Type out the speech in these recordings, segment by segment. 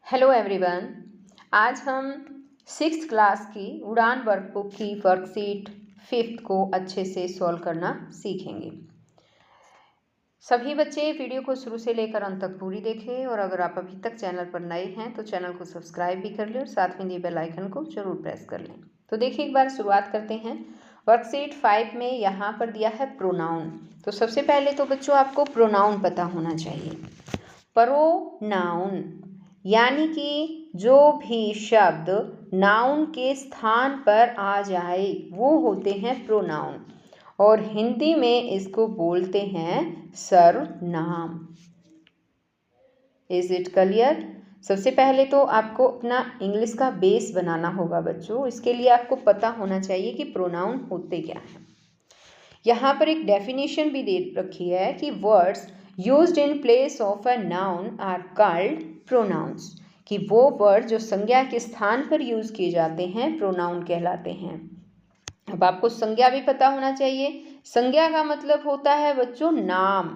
Hello everyone. आज हम 6th class की उड़ान वर्कबुक की वर्कशीट 5th को अच्छे से सॉल्व करना सीखेंगे। सभी बच्चे वीडियो को शुरू से लेकर अंत तक पूरी देखें और अगर आप अभी तक चैनल पर नए हैं तो चैनल को सब्सक्राइब भी कर लें और साथ में दिए बेल आइकन को जरूर प्रेस कर लें। तो देखिए, एक बार शुरुआत करते हैं। वर्कशीट 5 में यहाँ पर दिया है प्रोनाउन। तो सबसे पहले तो बच्चों आपको प्रोनाउन पता होना चाहिए। प्रोनाउन यानी कि जो भी शब्द नाउन के स्थान पर आ जाए वो होते हैं प्रोनाउन, और हिंदी में इसको बोलते हैं सर्वनाम। Is it clear? सबसे पहले तो आपको अपना इंग्लिश का बेस बनाना होगा बच्चों। इसके लिए आपको पता होना चाहिए कि प्रोनाउन होते क्या हैं। यहाँ पर एक डेफिनेशन भी दे रखी है कि words used in place of a noun are called pronouns, कि वो वर्ड जो संज्ञा के स्थान पर यूज किए जाते हैं प्रोनाउन कहलाते हैं। अब आपको संज्ञा भी पता होना चाहिए। संज्ञा का मतलब होता है बच्चों नाम,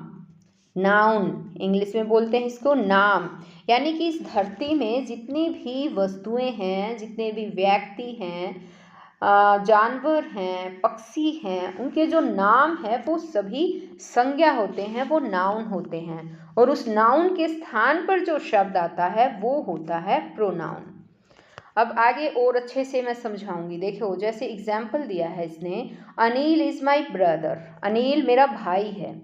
नाउन इंग्लिश में बोलते हैं इसको नाम। यानी कि इस धरती में जितनी भी वस्तुएं हैं, जितने भी व्यक्ति हैं, जानवर हैं, पक्षी हैं, उनके जो नाम है वो सभी संज्ञा होते हैं, वो नाउन होते हैं। और उस नाउन के स्थान पर जो शब्द आता है वो होता है प्रोनाउन। अब आगे और अच्छे से मैं समझाऊंगी। देखो, जैसे एग्जाम्पल दिया है इसने, Anil is my brother, Anil मेरा भाई है।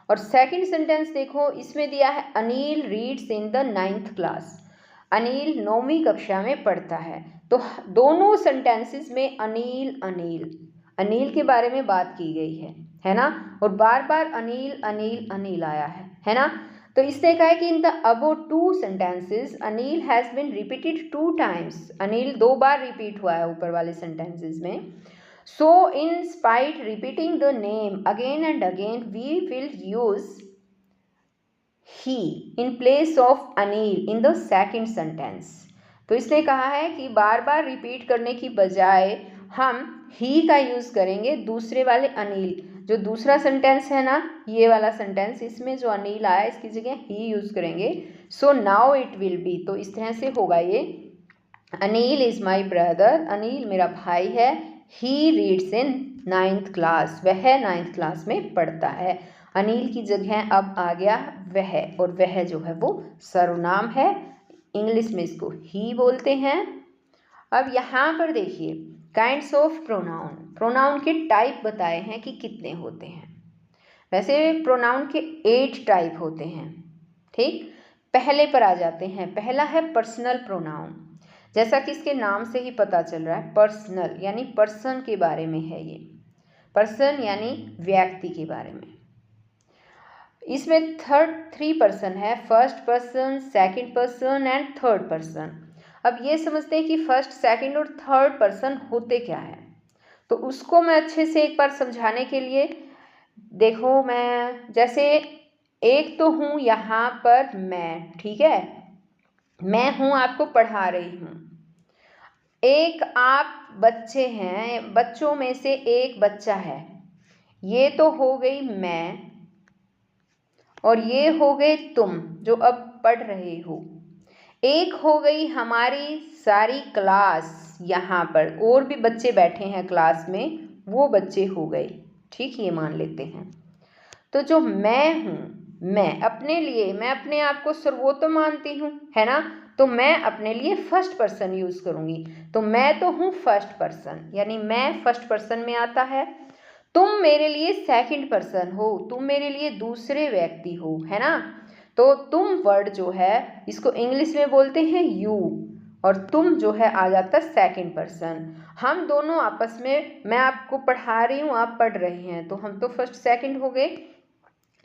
और सेकंड सेंटेंस देखो, इसमें दिया है Anil reads in the 9th class, Anil 9वीं कक्षा में पढ़ता है। तो दोनों सेंटेंसेस में अनिल अनिल अनिल के बारे में बात की गई है ना। और बार बार अनिल अनिल अनिल आया है ना। तो इसने कहा है कि in the above 2 sentences Anil has been repeated 2 times, Anil 2 बार रिपीट हुआ है ऊपर वाले सेंटेंसेस में। So in spite repeating the name again and again we will use he in place of Anil in the second sentence. तो इसने कहा है कि बार बार रिपीट करने की बजाय हम ही का यूज करेंगे दूसरे वाले अनिल, जो दूसरा सेंटेंस है ना, ये वाला सेंटेंस, इसमें जो अनिल आया इसकी जगह ही यूज करेंगे। So now it will be, तो इस तरह से होगा ये, Anil is my brother, Anil मेरा भाई है। He reads in 9th class, वह 9th क्लास में पढ़ता है। अनिल की जगह अब आ गया वह, और वह जो है वो सर्वनाम है, इंग्लिश में इसको ही बोलते हैं। अब यहाँ पर देखिए, काइंड्स ऑफ प्रोनाउन, प्रोनाउन के टाइप बताए हैं कि कितने होते हैं। वैसे प्रोनाउन के 8 टाइप होते हैं। ठीक, पहले पर आ जाते हैं। पहला है पर्सनल प्रोनाउन। जैसा कि इसके नाम से ही पता चल रहा है, पर्सनल यानी पर्सन के बारे में है ये, पर्सन यानी व्यक्ति के बारे में। इसमें 3 पर्सन है, first person, second person and third person. अब ये समझते हैं कि फर्स्ट, सेकंड और थर्ड पर्सन होते क्या है। तो उसको मैं अच्छे से एक बार समझाने के लिए, देखो, मैं जैसे एक तो हूँ यहाँ पर मैं, ठीक है, मैं हूँ आपको पढ़ा रही हूँ। एक आप बच्चे हैं, बच्चों में से एक बच्चा है, ये तो हो गई मैं, और ये हो गए तुम जो अब पढ़ रहे हो। एक हो गई हमारी सारी क्लास, यहाँ पर और भी बच्चे बैठे हैं क्लास में, वो बच्चे हो गए। ठीक, ये मान लेते हैं। तो जो मैं हूँ, मैं अपने लिए, मैं अपने आप को सर्वोत्तम मानती हूँ, है ना। तो मैं अपने लिए फर्स्ट पर्सन यूज करूँगी। तो मैं तो हूँ फर्स्ट पर्सन, यानी मैं फर्स्ट पर्सन में आता है। तुम मेरे लिए सेकंड पर्सन हो, तुम मेरे लिए दूसरे व्यक्ति हो, है ना। तो तुम वर्ड जो है इसको इंग्लिश में बोलते हैं यू, और तुम जो है आ जाता है सेकंड पर्सन। हम दोनों आपस में, मैं आपको पढ़ा रही हूँ, आप पढ़ रहे हैं, तो हम तो फर्स्ट सेकंड हो गए।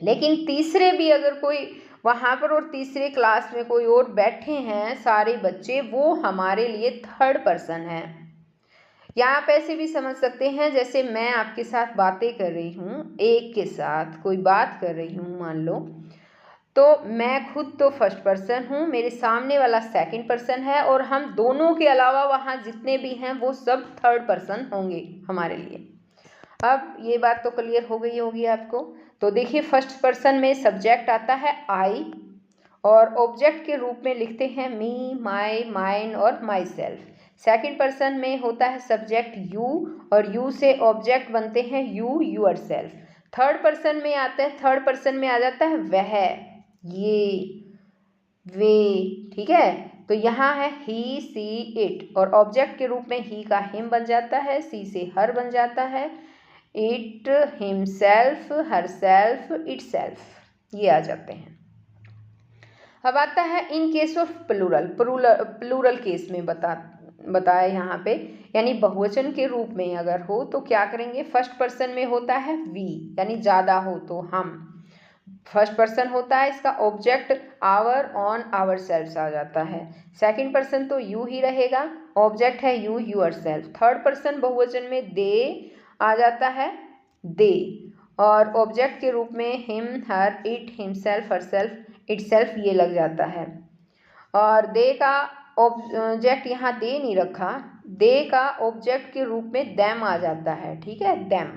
लेकिन तीसरे भी अगर कोई वहाँ पर और तीसरे क्लास में कोई और बैठे हैं सारे बच्चे, वो हमारे लिए थर्ड पर्सन है। या आप ऐसे भी समझ सकते हैं, जैसे मैं आपके साथ बातें कर रही हूँ, एक के साथ कोई बात कर रही हूँ मान लो, तो मैं खुद तो फर्स्ट पर्सन हूँ, मेरे सामने वाला सेकंड पर्सन है, और हम दोनों के अलावा वहाँ जितने भी हैं वो सब थर्ड पर्सन होंगे हमारे लिए। अब ये बात तो क्लियर हो गई होगी आपको। तो देखिए, फर्स्ट पर्सन में सब्जेक्ट आता है आई, और ऑब्जेक्ट के रूप में लिखते हैं मी, माई, माइन और माई सेल्फ। सेकेंड पर्सन में होता है सब्जेक्ट यू और यू से ऑब्जेक्ट बनते हैं you, your self. Third person में आते हैं, थर्ड पर्सन में आ जाता है वह, ये, वे, ठीक है। तो यहाँ है ही, सी, इट और ऑब्जेक्ट के रूप में ही का हिम बन जाता है, सी से हर बन जाता है, इट, हिमसेल्फ, हरसेल्फ, इटसेल्फ, ये आ जाते हैं। अब आता है in case of plural, plural case में बताया यहाँ पे, यानी बहुवचन के रूप में अगर हो तो क्या करेंगे। फर्स्ट पर्सन में होता है वी, यानी ज़्यादा हो तो हम। फर्स्ट पर्सन होता है, इसका object our, on, our self आ जाता है। सेकंड पर्सन तो यू ही रहेगा, ऑब्जेक्ट है you, your self. Third person बहुवचन में दे आ जाता है, दे, और ऑब्जेक्ट के रूप में him, her, it, himself, herself, itself ये लग जाता है। और दे का ऑब्जेक्ट यहाँ दे नहीं रखा, दे का ऑब्जेक्ट के रूप में दैम आ जाता है, ठीक है, दैम,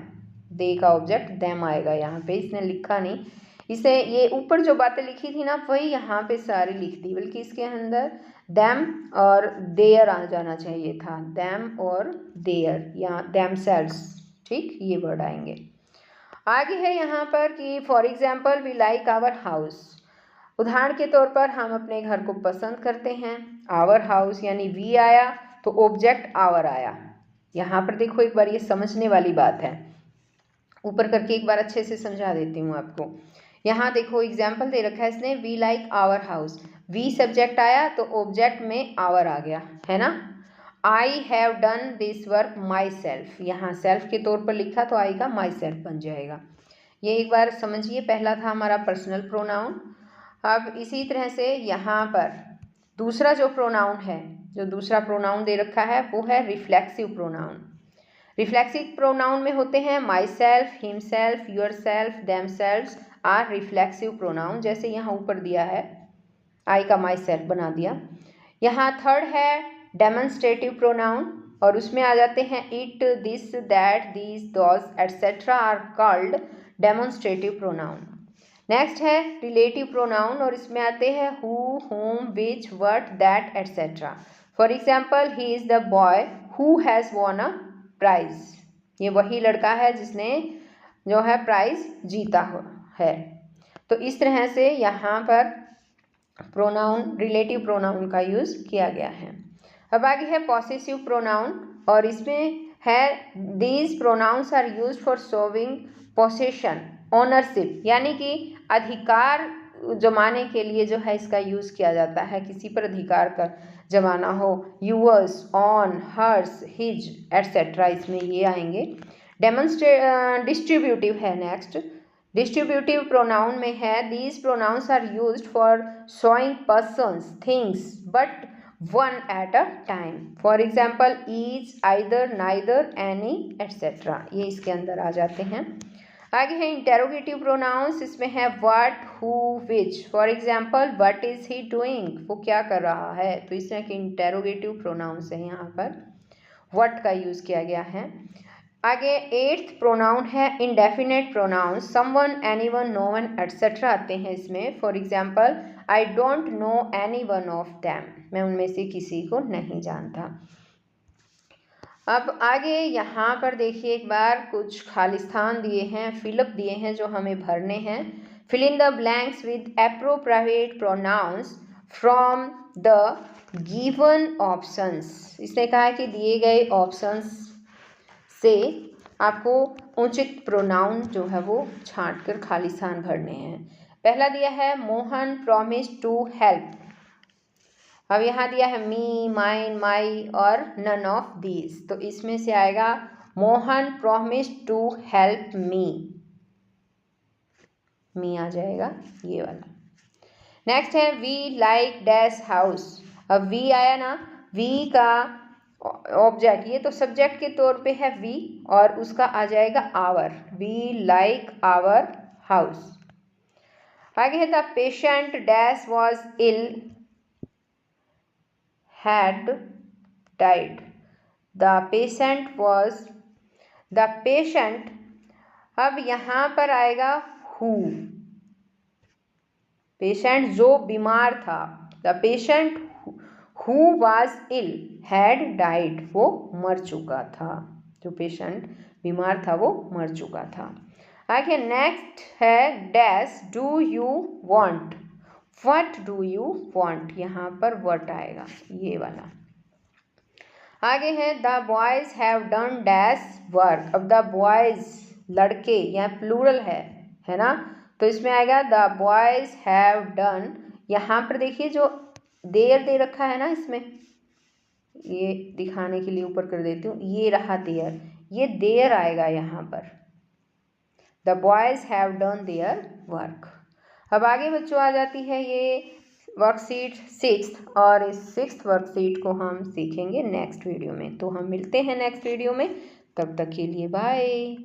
दे का ऑब्जेक्ट दैम आएगा। यहाँ पे इसने लिखा नहीं, इसे ये ऊपर जो बातें लिखी थी ना वही यहाँ पे सारी लिख दी, बल्कि इसके अंदर दैम और देयर आ जाना चाहिए था, दैम और देयर या दैम सेल्व्स, ठीक, ये वर्ड आएंगे। आगे है यहाँ पर कि for example we like our house, उदाहरण के तौर पर हम अपने घर को पसंद करते हैं। आवर हाउस यानी वी आया तो ऑब्जेक्ट आवर आया। यहाँ पर देखो एक बार ये समझने वाली बात है, ऊपर करके एक बार अच्छे से समझा देती हूँ आपको। यहाँ देखो एग्जाम्पल दे रखा है इसने, we like our house, we subject आया तो ऑब्जेक्ट में आवर आ गया, है ना। I have done this work myself, यहाँ सेल्फ के तौर पर लिखा तो आई का माई सेल्फ बन जाएगा। ये एक बार समझिए, पहला था हमारा पर्सनल प्रोनाउन। अब इसी तरह से यहाँ पर दूसरा जो प्रोनाउन है, जो दूसरा प्रोनाउन दे रखा है वो है रिफ्लेक्सिव प्रोनाउन। रिफ्लेक्सिव प्रोनाउन में होते हैं myself, himself, yourself, themselves are reflexive pronoun, जैसे यहाँ ऊपर दिया है आई का माई सेल्फ बना दिया। यहाँ थर्ड है डेमोन्स्ट्रेटिव प्रोनाउन और उसमें आ जाते हैं it, this, that, these, those etcetera are called demonstrative pronoun. Next है रिलेटिव प्रोनाउन और इसमें आते हैं who, whom, which, what, that etcetera. For example he is the boy who has won a prize, ये वही लड़का है जिसने जो है प्राइज जीता है। तो इस तरह से यहाँ पर प्रोनाउन, रिलेटिव प्रोनाउन का यूज़ किया गया है। अब आगे है पॉसेसिव प्रोनाउन और इसमें है these pronouns are used for showing possession, ownership, यानी कि अधिकार जमाने के लिए जो है इसका यूज़ किया जाता है, किसी पर अधिकार का जमाना हो, yours, on, hers, his etcetera, इसमें ये आएंगे। डिस्ट्रीब्यूटिव है नेक्स्ट, डिस्ट्रीब्यूटिव प्रोनाउन में है these pronouns are used for showing persons, things but one at a time. For example each, either, neither, any etcetera, ये इसके अंदर आ जाते हैं। आगे है इंटेरोगेटिव प्रोनाउंस, इसमें है what, who, which. For example what is he doing, वो क्या कर रहा है, तो इस तरह के इंटेरोगेटिव प्रोनाउंस है, यहाँ पर व्हाट का यूज किया गया है। आगे एट्थ प्रोनाउन है indefinite pronoun, someone, anyone, no one etcetera आते हैं इसमें। For example I don't know any one of them, मैं उनमें से किसी को नहीं जानता। अब आगे यहाँ पर देखिए एक बार कुछ खाली स्थान दिए हैं, फिलअप दिए हैं जो हमें भरने हैं। Fill in the blanks with appropriate pronouns from the given options. इसने कहा है कि दिए गए ऑप्शंस से आपको उचित प्रोनाउन जो है वो छांट कर खाली स्थान भरने हैं। पहला दिया है मोहन प्रॉमिस टू हेल्प, अब यहाँ दिया है मी, माइन, माई और नन ऑफ दीज, तो इसमें से आएगा Mohan promise to help me, me आ जाएगा ये वाला। नेक्स्ट है वी लाइक डैश हाउस, अब वी आया ना, वी का ऑब्जेक्ट, ये तो सब्जेक्ट के तौर पे है वी और उसका आ जाएगा our, we like our house. आगे है the patient dash was ill had died, the patient was, the patient, अब यहाँ पर आएगा हु, पेशेंट जो बीमार था, the patient who was ill had died, वो मर चुका था, जो पेशेंट बीमार था वो मर चुका था। आगे नेक्स्ट है dash do you want, what do you want, यहाँ पर व्हाट आएगा ये वाला। आगे है the boys have done dash work, अब द बॉयज लड़के यहाँ प्लूरल है ना, तो इसमें आएगा द बॉयज हैव डन। यहाँ पर देखिए जो देयर दे रखा है ना, इसमें ये दिखाने के लिए ऊपर कर देती हूँ, ये रहा देयर, ये देयर आएगा यहाँ पर, the boys have done their work. अब आगे बच्चों आ जाती है ये वर्कशीट 6 और इस 6th वर्कशीट को हम सीखेंगे नेक्स्ट वीडियो में। तो हम मिलते हैं नेक्स्ट वीडियो में, तब तक के लिए बाय।